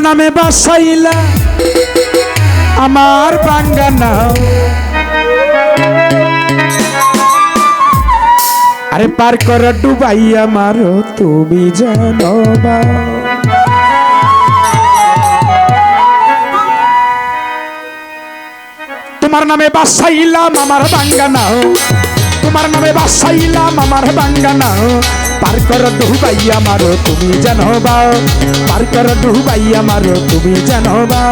নামে বাসাইলা আমার বাঙ্গানা আরে পার কর ডুবাইয়া মারো তুমি জানো বা তোমার নামে বাসাইলাম আমার বাঙ্গানা তোমার নামে বাসাইলাম আমার বাঙ্গানা পার কর ডুবাইয়া মারো তুমি জানো বা পার কর ডুবাইয়া মারো তুমি জানো বা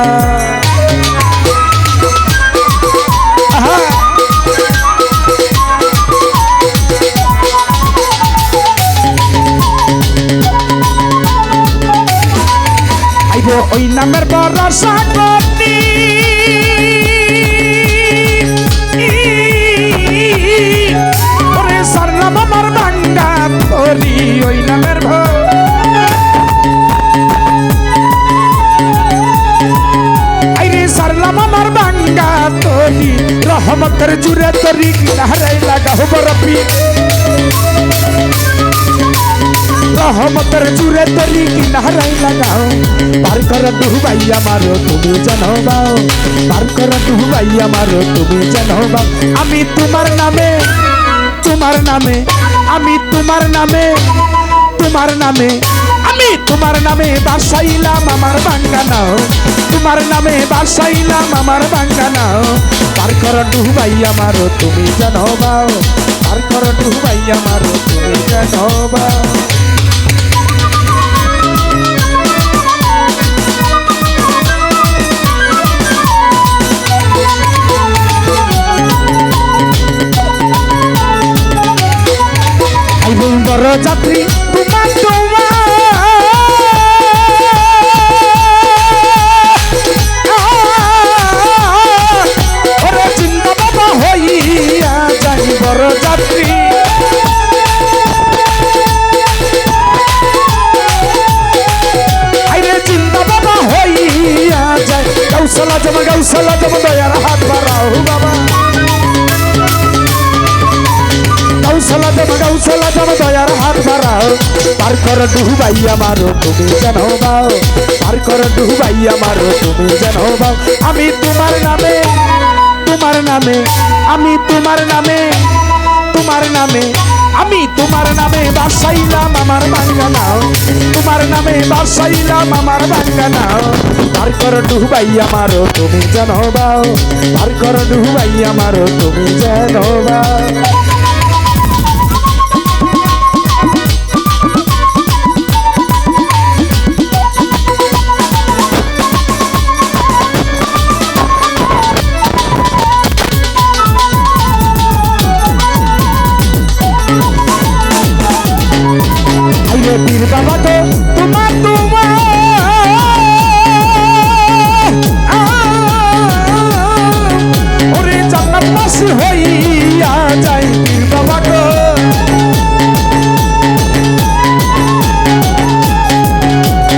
ওই নামের ভরসা করতি ওরে সারলাম আমার বাঙ্গা তোরি ওই নামের আইরে সারলাম আমার বাঙ্গা তোরি রহমতের জুড়ে তরি কিনারে লাগাও বরফি রহমতের জুড়ে তরি কিনারাই লাগাও পার কর ডুবাইয়া মারো তুমি জানো বাও পার কর ডুবাইয়া মারো তুমি জানো বাও আমি তোমার নামে আমি তোমার নামে আমি তোমার নামে বাসাইলাম আমার বাঙ্গানা তোমার নামে বাসাইলাম আমার বাঙ্গানা পার কর ডুবাইয়া মারো তুমি জানো বাও পার কর ডুবাইয়া মারো তুমি জানো বাও বড় যাত্রী তোমার ওরে চিন্তা বাবা হইয়া যাই বড় যাত্রী আইরে চিন্তা বাবা হইয়া যাই গৌসলা জম দয়ার হাত বাড়াও বাবা গৌসলা জম দয়ার হাত বাড়াও পার কর ডুবাইয়া মারো তুমি জানো বাও পার কর ডুবাইয়া মারো তুমি জানো বাও আমি তোমার নামে আমি তোমার নামে বাসাইলাম আমার বাঙ্গানা তোমার নামে বাসাইলাম আমার বাঙ্গানা পার কর ডুবাইয়া মারো তুমি জানো বাও পার কর ডুবাইয়া মারো তুমি জানো বাও পীর বাবা তো তোমার ওরে জান্নাতবাসী হইয়া যাই পীর বাবা গো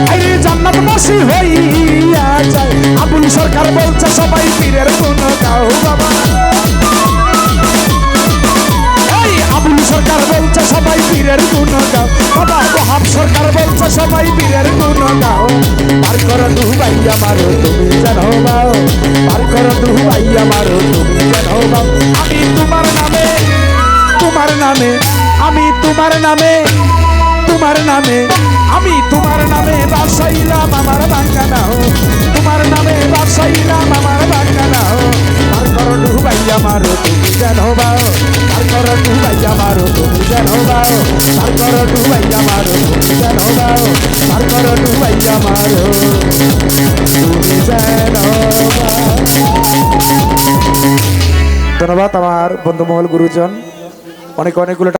আরে জান্নাতবাসী হইয়া যাই আবুল সরকার বলছে সবাই পীরের গুণ গাও বাবা আবুল সরকার বলছে সবাই পীরের গুণ গাও বাবা ওহাব সরকার বলছে সবাই পীরের গুণ গাও পার কর ডুবাইয়া মারো তুমি জানো বাও পার কর ডুবাইয়া মারো তুমি জানো বাও আমি তোমার নামে বাসাইলাম আমার বাঙ্গানা তোমার নামে বাসাইলাম আমার বাঙ্গানা পার কর ডুবাইয়া মারো তুমি জানো বাও পার কর ডুবাইয়া মারো তুমি জানো বাও পার কর ডুবাইয়া মারো তুমি জানো বাও পার কর ডুবাইয়া মারো তুমি জানো বাও। ধন্যবাদ আমার বন্ধুমহল গুরুজন অনেকগুলো